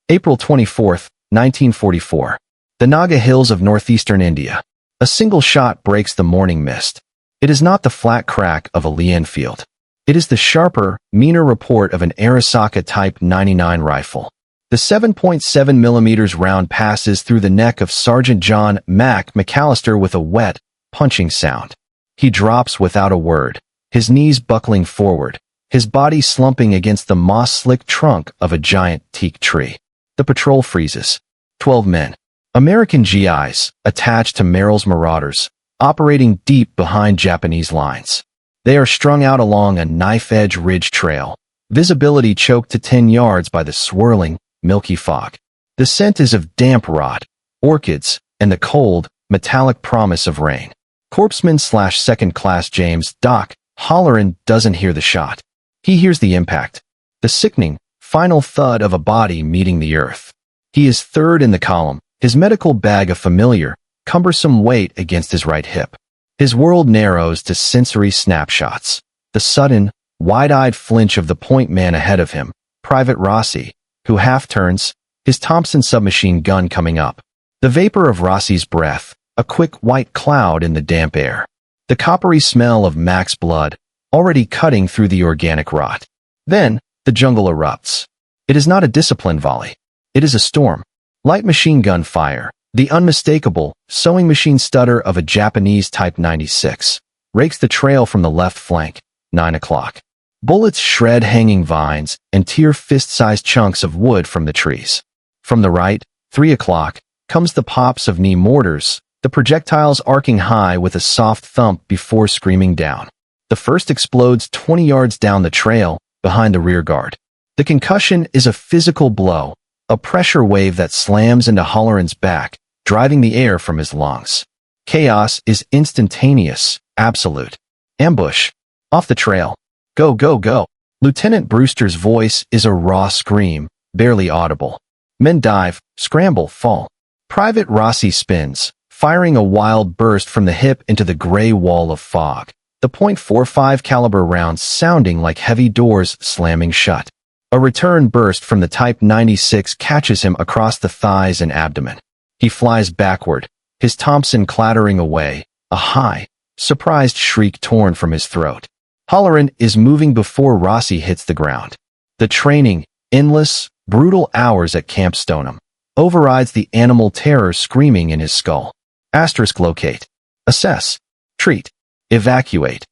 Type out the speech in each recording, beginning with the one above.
April 24, 1944. The Naga Hills of northeastern India. A single shot breaks the morning mist. It is not the flat crack of a Lee Enfield. It is the sharper, meaner report of an Arisaka Type 99 rifle. The 7.7 mm round passes through the neck of Sergeant John Mac McAllister with a wet, punching sound. He drops without a word, his knees buckling forward, his body slumping against the moss-slick trunk of a giant teak tree. The patrol freezes. 12 men. American GIs, attached to Merrill's Marauders, operating deep behind Japanese lines. They are strung out along a knife-edge ridge trail, visibility choked to 10 yards by the swirling, milky fog. The scent is of damp rot, orchids, and the cold, metallic promise of rain. Corpsman/Second Class James Doc Hollaran doesn't hear the shot. He hears the impact, the sickening, final thud of a body meeting the earth. He is third in the column, his medical bag a familiar, cumbersome weight against his right hip. His world narrows to sensory snapshots. The sudden, wide-eyed flinch of the point man ahead of him, Private Rossi, who half turns, his Thompson submachine gun coming up. The vapor of Rossi's breath, a quick white cloud in the damp air. The coppery smell of Mac's blood, already cutting through the organic rot. Then, the jungle erupts. It is not a disciplined volley. It is a storm. Light machine gun fire, the unmistakable, sewing machine stutter of a Japanese Type 96, rakes the trail from the left flank, 9 o'clock. Bullets shred hanging vines and tear fist-sized chunks of wood from the trees. From the right, 3 o'clock, comes the pops of knee mortars, the projectiles arcing high with a soft thump before screaming down. The first explodes 20 yards down the trail, behind the rear guard. The concussion is a physical blow, a pressure wave that slams into Hollaran's back, driving the air from his lungs. Chaos is instantaneous, absolute. Ambush. Off the trail. Go, go, go. Lieutenant Brewster's voice is a raw scream, barely audible. Men dive, scramble, fall. Private Rossi spins, firing a wild burst from the hip into the gray wall of fog, the .45 caliber rounds sounding like heavy doors slamming shut. A return burst from the Type 96 catches him across the thighs and abdomen. He flies backward, his Thompson clattering away, a high, surprised shriek torn from his throat. Hollaran is moving before Rossi hits the ground. The training, endless, brutal hours at Camp Stoneham, overrides the animal terror screaming in his skull. Asterisk locate. Assess. Treat. Evacuate.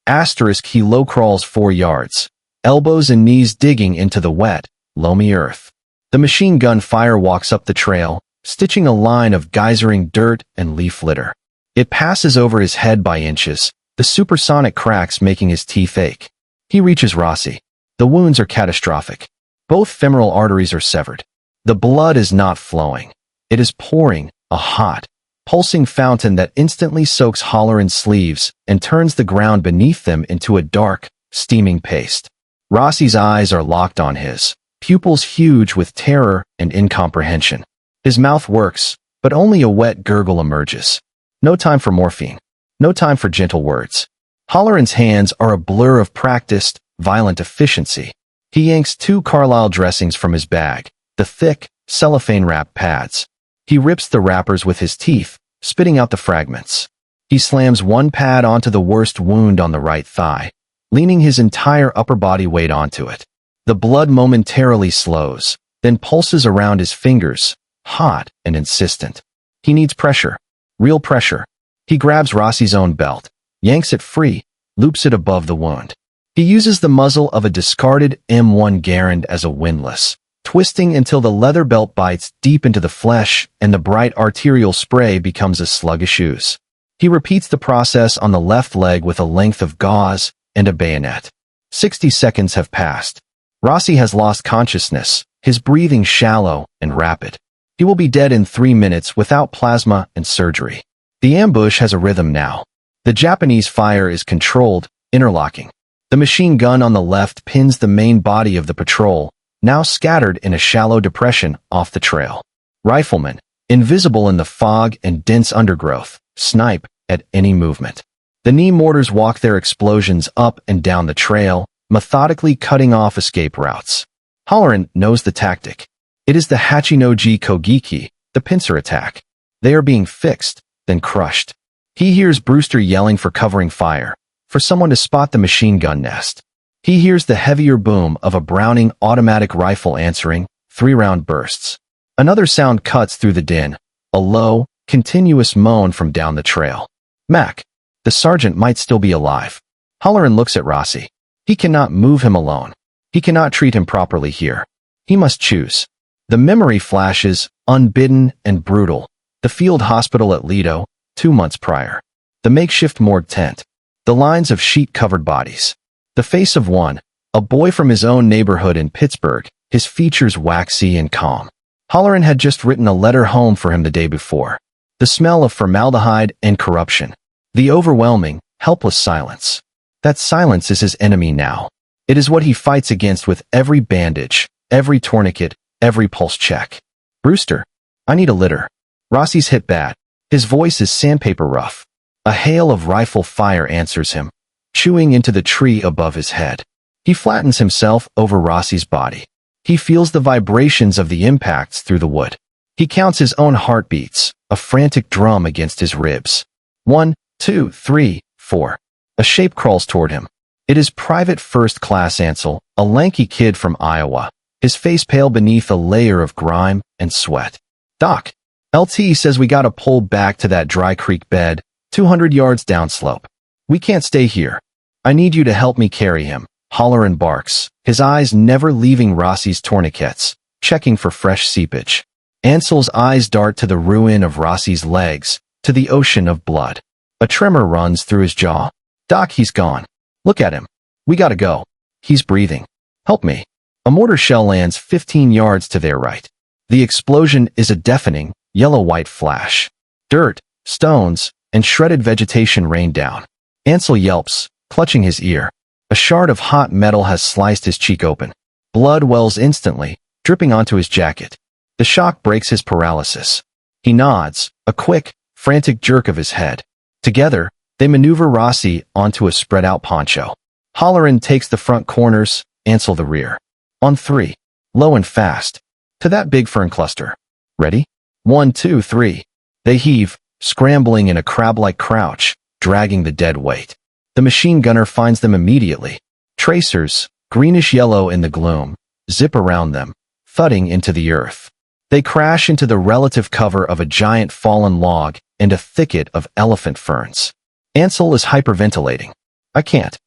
Asterisk he low crawls 4 yards, elbows and knees digging into the wet, loamy earth. The machine gun fire walks up the trail, stitching a line of geysering dirt and leaf litter. It passes over his head by inches, the supersonic cracks making his teeth ache. He reaches Rossi. The wounds are catastrophic. Both femoral arteries are severed. The blood is not flowing. It is pouring, a hot, pulsing fountain that instantly soaks Hollaran's sleeves and turns the ground beneath them into a dark, steaming paste. Rossi's eyes are locked on his, pupils huge with terror and incomprehension. His mouth works, but only a wet gurgle emerges. No time for morphine. No time for gentle words. Hollaran's hands are a blur of practiced, violent efficiency. He yanks 2 Carlisle dressings from his bag, the thick, cellophane-wrapped pads. He rips the wrappers with his teeth, spitting out the fragments. He slams 1 pad onto the worst wound on the right thigh, leaning his entire upper body weight onto it. The blood momentarily slows, then pulses around his fingers, hot and insistent. He needs pressure. Real pressure. He grabs Rossi's own belt, yanks it free, loops it above the wound. He uses the muzzle of a discarded M1 Garand as a windlass, twisting until the leather belt bites deep into the flesh and the bright arterial spray becomes a sluggish ooze. He repeats the process on the left leg with a length of gauze and a bayonet. 60 seconds have passed. Rossi has lost consciousness, his breathing shallow and rapid. He will be dead in 3 minutes without plasma and surgery. The ambush has a rhythm now. The Japanese fire is controlled, interlocking. The machine gun on the left pins the main body of the patrol, now scattered in a shallow depression off the trail. Riflemen, invisible in the fog and dense undergrowth, snipe at any movement. The knee mortars walk their explosions up and down the trail, methodically cutting off escape routes. Hollaran knows the tactic. It is the Hachinoji Kogiki, the pincer attack. They are being fixed, then crushed. He hears Brewster yelling for covering fire, for someone to spot the machine gun nest. He hears the heavier boom of a Browning automatic rifle answering, 3-round bursts. Another sound cuts through the din, a low, continuous moan from down the trail. Mac. The sergeant might still be alive. Hollaran looks at Rossi. He cannot move him alone. He cannot treat him properly here. He must choose. The memory flashes, unbidden and brutal. The field hospital at Lido, 2 months prior. The makeshift morgue tent. The lines of sheet-covered bodies. The face of one, a boy from his own neighborhood in Pittsburgh, his features waxy and calm. Hollaran had just written a letter home for him the day before. The smell of formaldehyde and corruption. The overwhelming, helpless silence. That silence is his enemy now. It is what he fights against with every bandage, every tourniquet, every pulse check. Brewster, I need a litter. Rossi's hit bad. His voice is sandpaper rough. A hail of rifle fire answers him, chewing into the tree above his head. He flattens himself over Rossi's body. He feels the vibrations of the impacts through the wood. He counts his own heartbeats, a frantic drum against his ribs. 1, 2, 3, 4. A shape crawls toward him. It is Private First Class Ansel, a lanky kid from Iowa, his face pale beneath a layer of grime and sweat. Doc, LT says we gotta pull back to that dry creek bed, 200 yards downslope. We can't stay here. I need you to help me carry him. Hollaran barks, his eyes never leaving Rossi's tourniquets, checking for fresh seepage. Ansel's eyes dart to the ruin of Rossi's legs, to the ocean of blood. A tremor runs through his jaw. Doc, he's gone. Look at him. We gotta go. He's breathing. Help me. A mortar shell lands 15 yards to their right. The explosion is a deafening, yellow-white flash. Dirt, stones, and shredded vegetation rain down. Ansel yelps, clutching his ear. A shard of hot metal has sliced his cheek open. Blood wells instantly, dripping onto his jacket. The shock breaks his paralysis. He nods, a quick, frantic jerk of his head. Together, they maneuver Rossi onto a spread-out poncho. Hollaran takes the front corners, Ansel the rear. On 3. Low and fast. To that big fern cluster. Ready? 1, 2, 3. They heave, scrambling in a crab-like crouch, dragging the dead weight. The machine gunner finds them immediately. Tracers, greenish-yellow in the gloom, zip around them, thudding into the earth. They crash into the relative cover of a giant fallen log and a thicket of elephant ferns. Ansel is hyperventilating. I can't.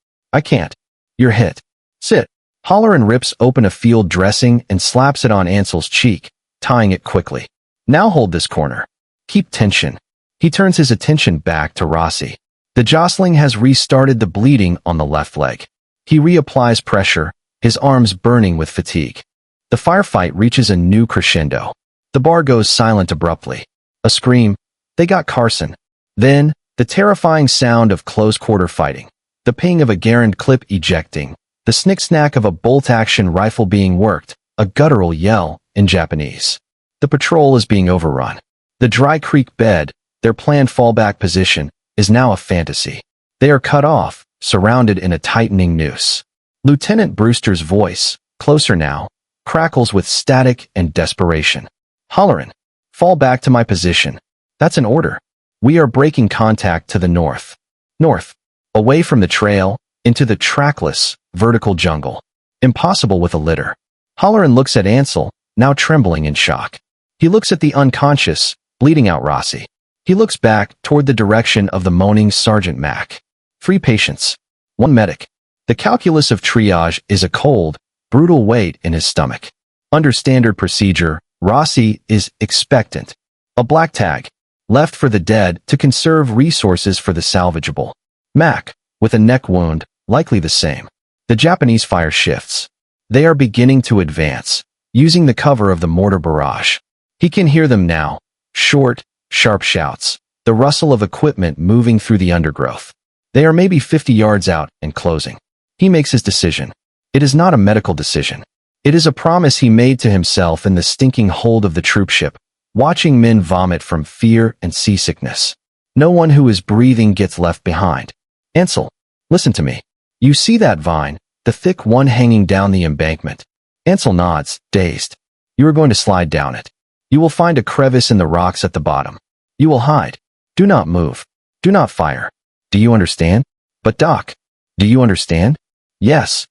You're hit. Sit. Hollaran rips open a field dressing and slaps it on Ansel's cheek, tying it quickly. Now hold this corner. Keep tension. He turns his attention back to Rossi. The jostling has restarted the bleeding on the left leg. He reapplies pressure, his arms burning with fatigue. The firefight reaches a new crescendo. The bar goes silent abruptly. A scream. They got Carson. Then, the terrifying sound of close-quarter fighting. The ping of a Garand clip ejecting. The snick-snack of a bolt-action rifle being worked. A guttural yell in Japanese. The patrol is being overrun. The dry creek bed, their planned fallback position, is now a fantasy. They are cut off, surrounded in a tightening noose. Lieutenant Brewster's voice, closer now, crackles with static and desperation. Hollaran, fall back to my position. That's an order. We are breaking contact to the north. North. Away from the trail, into the trackless, vertical jungle. Impossible with a litter. Hollaran looks at Ansel, now trembling in shock. He looks at the unconscious, bleeding out Rossi. He looks back toward the direction of the moaning Sergeant Mack. 3 patients. 1 medic. The calculus of triage is a cold, brutal weight in his stomach. Under standard procedure, Rossi is expectant. A black tag. Left for the dead to conserve resources for the salvageable. Mack, with a neck wound, likely the same. The Japanese fire shifts. They are beginning to advance, using the cover of the mortar barrage. He can hear them now. Short, sharp shouts. The rustle of equipment moving through the undergrowth. They are maybe 50 yards out and closing. He makes his decision. It is not a medical decision. It is a promise he made to himself in the stinking hold of the troopship, watching men vomit from fear and seasickness. No one who is breathing gets left behind. Ansel, listen to me. You see that vine, the thick one hanging down the embankment? Ansel nods, dazed. You are going to slide down it. You will find a crevice in the rocks at the bottom. You will hide. Do not move. Do not fire. Do you understand? But Doc, do you understand? Yes.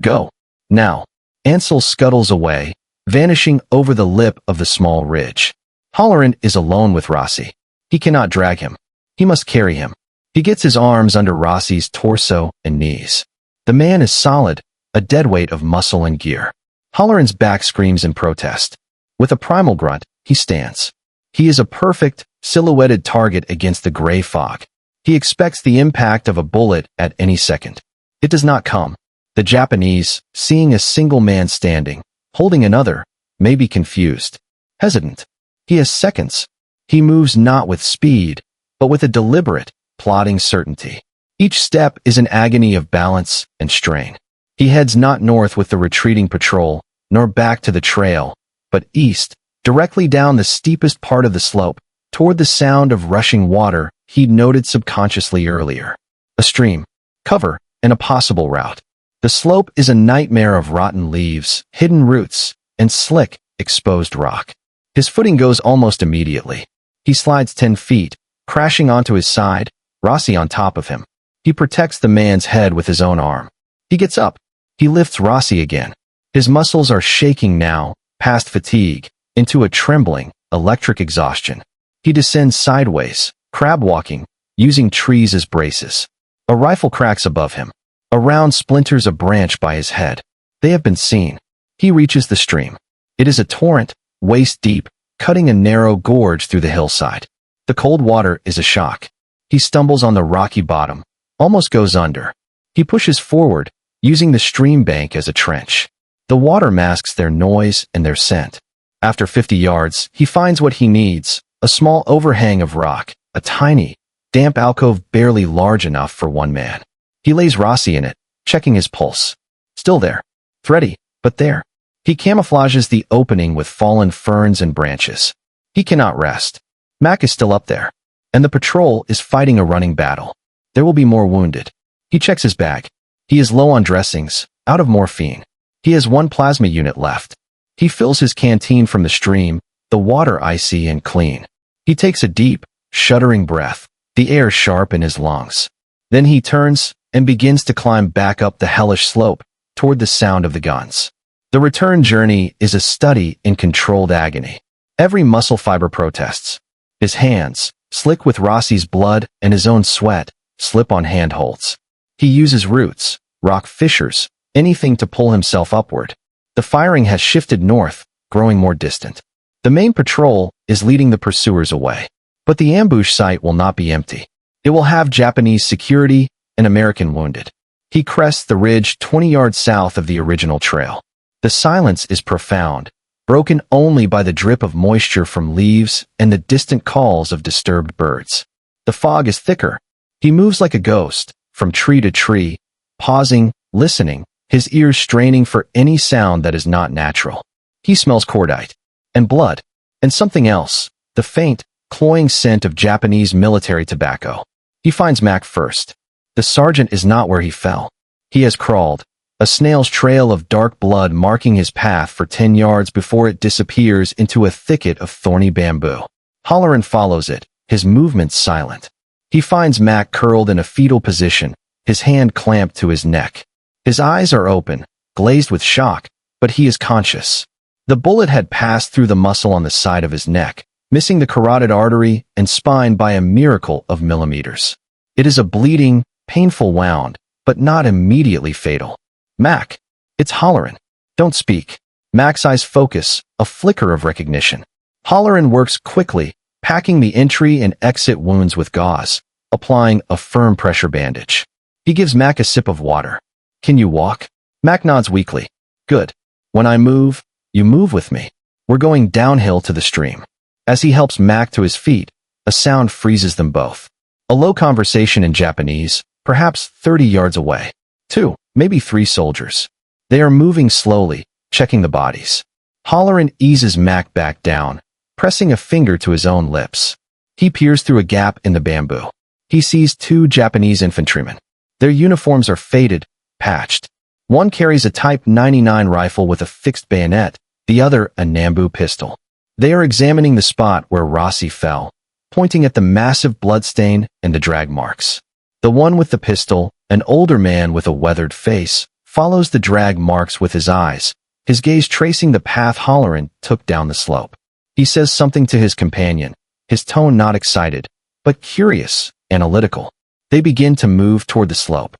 Go. Now. Ansel scuttles away, vanishing over the lip of the small ridge. Hollaran is alone with Rossi. He cannot drag him. He must carry him. He gets his arms under Rossi's torso and knees. The man is solid, a deadweight of muscle and gear. Hollaran's back screams in protest. With a primal grunt, he stands. He is a perfect, silhouetted target against the gray fog. He expects the impact of a bullet at any second. It does not come. The Japanese, seeing a single man standing, holding another, may be confused, hesitant. He has seconds. He moves not with speed, but with a deliberate, plodding certainty. Each step is an agony of balance and strain. He heads not north with the retreating patrol, nor back to the trail, but east, directly down the steepest part of the slope, toward the sound of rushing water he'd noted subconsciously earlier. A stream, cover, and a possible route. The slope is a nightmare of rotten leaves, hidden roots, and slick, exposed rock. His footing goes almost immediately. He slides 10 feet, crashing onto his side, Rossi on top of him. He protects the man's head with his own arm. He gets up. He lifts Rossi again. His muscles are shaking now, past fatigue, into a trembling, electric exhaustion. He descends sideways, crab-walking, using trees as braces. A rifle cracks above him. A round splinters a branch by his head. They have been seen. He reaches the stream. It is a torrent, waist-deep, cutting a narrow gorge through the hillside. The cold water is a shock. He stumbles on the rocky bottom, almost goes under. He pushes forward, using the stream bank as a trench. The water masks their noise and their scent. After 50 yards, he finds what he needs, a small overhang of rock, a tiny, damp alcove barely large enough for one man. He lays Rossi in it, checking his pulse. Still there. Thready, but there. He camouflages the opening with fallen ferns and branches. He cannot rest. Mac is still up there, and the patrol is fighting a running battle. There will be more wounded. He checks his bag. He is low on dressings, out of morphine. He has one plasma unit left. He fills his canteen from the stream, the water icy and clean. He takes a deep, shuddering breath, the air sharp in his lungs. Then he turns and begins to climb back up the hellish slope toward the sound of the guns. The return journey is a study in controlled agony. Every muscle fiber protests. His hands, slick with Rossi's blood and his own sweat, slip on handholds. He uses roots, rock fissures, anything to pull himself upward. The firing has shifted north, growing more distant. The main patrol is leading the pursuers away. But the ambush site will not be empty. It will have Japanese security and American wounded. He crests the ridge 20 yards south of the original trail. The silence is profound, broken only by the drip of moisture from leaves and the distant calls of disturbed birds. The fog is thicker. He moves like a ghost, from tree to tree, pausing, listening, his ears straining for any sound that is not natural. He smells cordite, and blood, and something else, the faint, cloying scent of Japanese military tobacco. He finds Mac first. The sergeant is not where he fell. He has crawled, a snail's trail of dark blood marking his path for 10 yards before it disappears into a thicket of thorny bamboo. Hollaran follows it, his movements silent. He finds Mac curled in a fetal position, his hand clamped to his neck. His eyes are open, glazed with shock, but he is conscious. The bullet had passed through the muscle on the side of his neck, missing the carotid artery and spine by a miracle of millimeters. It is a bleeding, painful wound, but not immediately fatal. Mac. It's Hollaran. Don't speak. Mac's eyes focus, a flicker of recognition. Hollaran works quickly, packing the entry and exit wounds with gauze, applying a firm pressure bandage. He gives Mac a sip of water. Can you walk? Mac nods weakly. Good. When I move, you move with me. We're going downhill to the stream. As he helps Mac to his feet, a sound freezes them both. A low conversation in Japanese, perhaps 30 yards away. 2, maybe 3 soldiers. They are moving slowly, checking the bodies. Hollaran eases Mac back down, pressing a finger to his own lips. He peers through a gap in the bamboo. He sees 2 Japanese infantrymen. Their uniforms are faded, patched. One carries a Type 99 rifle with a fixed bayonet, the other a Nambu pistol. They are examining the spot where Rossi fell, pointing at the massive bloodstain and the drag marks. The one with the pistol, an older man with a weathered face, follows the drag marks with his eyes, his gaze tracing the path Hollaran took down the slope. He says something to his companion, his tone not excited, but curious, analytical. They begin to move toward the slope.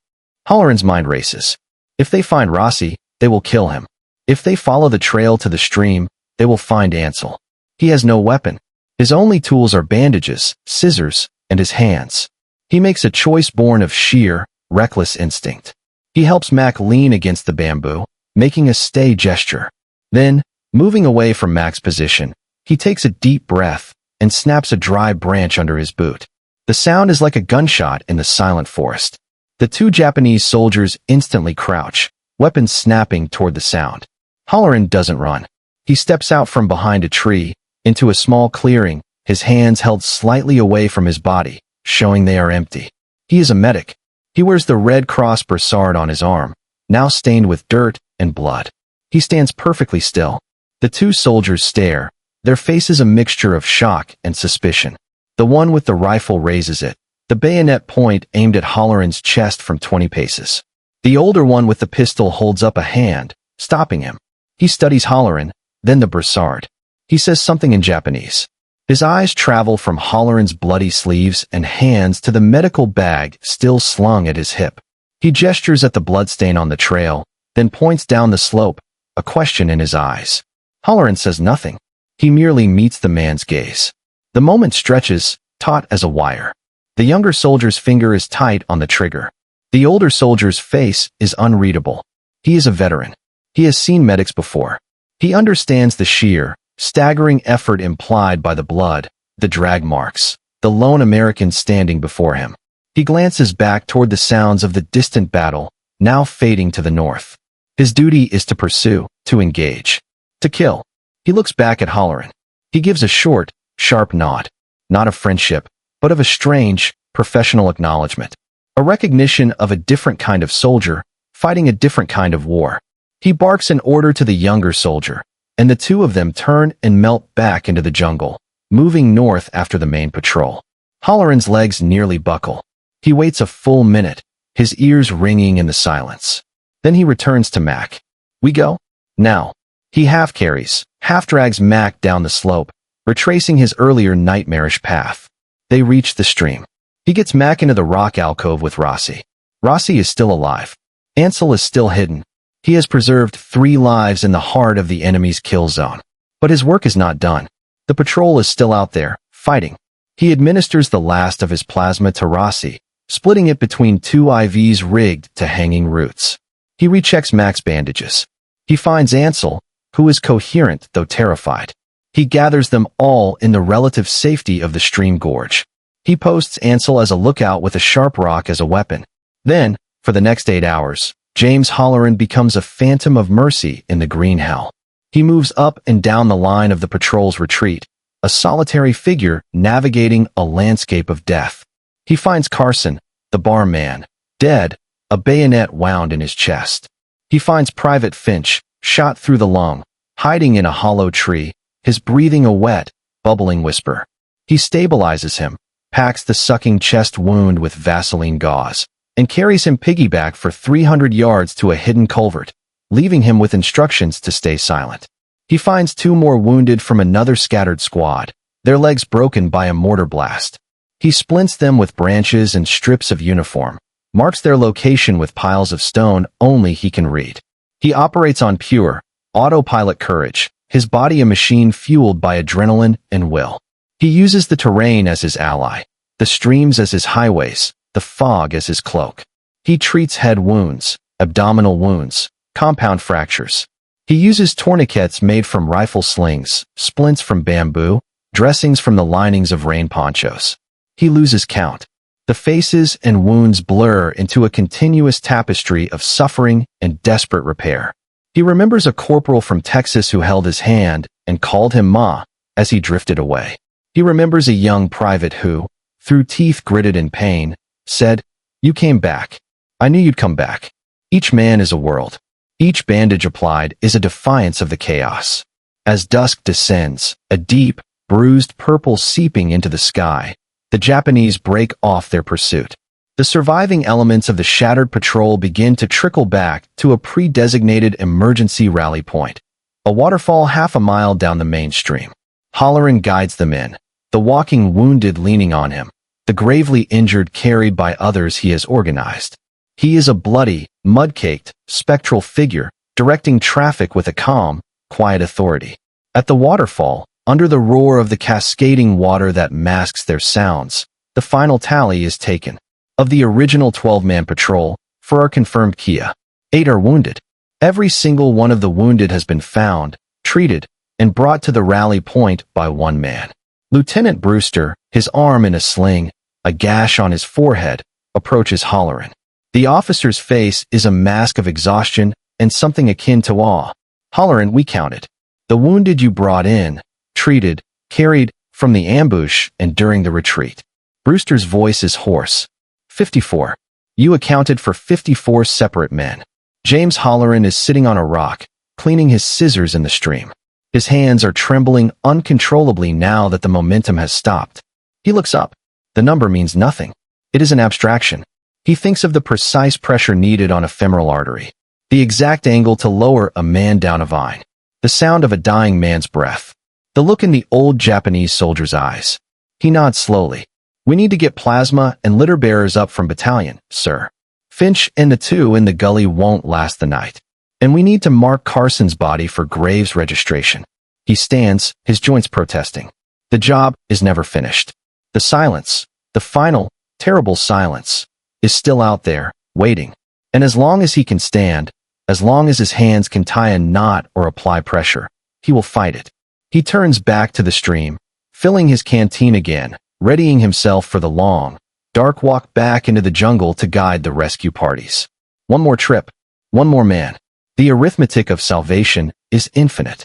Hollaran's mind races. If they find Rossi, they will kill him. If they follow the trail to the stream, they will find Ansel. He has no weapon. His only tools are bandages, scissors, and his hands. He makes a choice born of sheer, reckless instinct. He helps Mac lean against the bamboo, making a stay gesture. Then, moving away from Mac's position, he takes a deep breath and snaps a dry branch under his boot. The sound is like a gunshot in the silent forest. The two Japanese soldiers instantly crouch, weapons snapping toward the sound. Hollaran doesn't run. He steps out from behind a tree, into a small clearing, his hands held slightly away from his body, showing they are empty. He is a medic. He wears the Red Cross brassard on his arm, now stained with dirt and blood. He stands perfectly still. The two soldiers stare, their faces a mixture of shock and suspicion. The one with the rifle raises it, the bayonet point aimed at Hollaran's chest from 20 paces. The older one with the pistol holds up a hand, stopping him. He studies Hollaran, then the brassard. He says something in Japanese. His eyes travel from Hollaran's bloody sleeves and hands to the medical bag still slung at his hip. He gestures at the bloodstain on the trail, then points down the slope, a question in his eyes. Hollaran says nothing. He merely meets the man's gaze. The moment stretches, taut as a wire. The younger soldier's finger is tight on the trigger. The older soldier's face is unreadable. He is a veteran. He has seen medics before. He understands the sheer, staggering effort implied by the blood, the drag marks, the lone American standing before him. He glances back toward the sounds of the distant battle, now fading to the north. His duty is to pursue, to engage, to kill. He looks back at Hollaran. He gives a short, sharp nod, not of friendship, but of a strange, professional acknowledgement, a recognition of a different kind of soldier, fighting a different kind of war. He barks an order to the younger soldier, and the two of them turn and melt back into the jungle, moving north after the main patrol. Hollaran's legs nearly buckle. He waits a full minute, his ears ringing in the silence. Then he returns to Mac. We go? Now. He half carries, half drags Mac down the slope, retracing his earlier nightmarish path. They reach the stream. He gets Mac into the rock alcove with Rossi. Rossi is still alive. Ansel is still hidden. He has preserved 3 lives in the heart of the enemy's kill zone. But his work is not done. The patrol is still out there, fighting. He administers the last of his plasma to Rossi, splitting it between 2 IVs rigged to hanging roots. He rechecks Mac's bandages. He finds Ansel, who is coherent though terrified. He gathers them all in the relative safety of the stream gorge. He posts Ansel as a lookout with a sharp rock as a weapon. Then, for the next 8 hours, James Hollaran becomes a phantom of mercy in the green hell. He moves up and down the line of the patrol's retreat, a solitary figure navigating a landscape of death. He finds Carson, the barman, dead, a bayonet wound in his chest. He finds Private Finch, shot through the lung, hiding in a hollow tree, his breathing a wet, bubbling whisper. He stabilizes him, packs the sucking chest wound with Vaseline gauze, and carries him piggyback for 300 yards to a hidden culvert, leaving him with instructions to stay silent. He finds 2 more wounded from another scattered squad, their legs broken by a mortar blast. He splints them with branches and strips of uniform, marks their location with piles of stone only he can read. He operates on pure, autopilot courage, his body a machine fueled by adrenaline and will. He uses the terrain as his ally, the streams as his highways, the fog as his cloak. He treats head wounds, abdominal wounds, compound fractures. He uses tourniquets made from rifle slings, splints from bamboo, dressings from the linings of rain ponchos. He loses count. The faces and wounds blur into a continuous tapestry of suffering and desperate repair. He remembers a corporal from Texas who held his hand and called him Ma as he drifted away. He remembers a young private who, through teeth gritted in pain, said, "You came back. I knew you'd come back." Each man is a world. Each bandage applied is a defiance of the chaos. As dusk descends, a deep, bruised purple seeping into the sky, the Japanese break off their pursuit. The surviving elements of the shattered patrol begin to trickle back to a pre-designated emergency rally point, a waterfall half a mile down the main stream. Hollaran guides them in, the walking wounded leaning on him, the gravely injured carried by others he has organized. He is a bloody, mud-caked, spectral figure, directing traffic with a calm, quiet authority. At the waterfall, under the roar of the cascading water that masks their sounds, the final tally is taken. Of the original 12-man patrol, for our confirmed Kia, 8 are wounded. Every single one of the wounded has been found, treated, and brought to the rally point by one man. Lieutenant Brewster, his arm in a sling, a gash on his forehead, approaches Hollaran. The officer's face is a mask of exhaustion and something akin to awe. Hollaran, we counted. The wounded you brought in, treated, carried, from the ambush and during the retreat. Brewster's voice is hoarse. 54. You accounted for 54 separate men. James Hollaran is sitting on a rock, cleaning his scissors in the stream. His hands are trembling uncontrollably now that the momentum has stopped. He looks up. The number means nothing. It is an abstraction. He thinks of the precise pressure needed on a femoral artery, the exact angle to lower a man down a vine, the sound of a dying man's breath, the look in the old Japanese soldier's eyes. He nods slowly. We need to get plasma and litter bearers up from battalion, sir. Finch and the 2 in the gully won't last the night. And we need to mark Carson's body for graves registration. He stands, his joints protesting. The job is never finished. The silence, the final, terrible silence, is still out there, waiting. And as long as he can stand, as long as his hands can tie a knot or apply pressure, he will fight it. He turns back to the stream, filling his canteen again, readying himself for the long, dark walk back into the jungle to guide the rescue parties. One more trip, one more man. The arithmetic of salvation is infinite.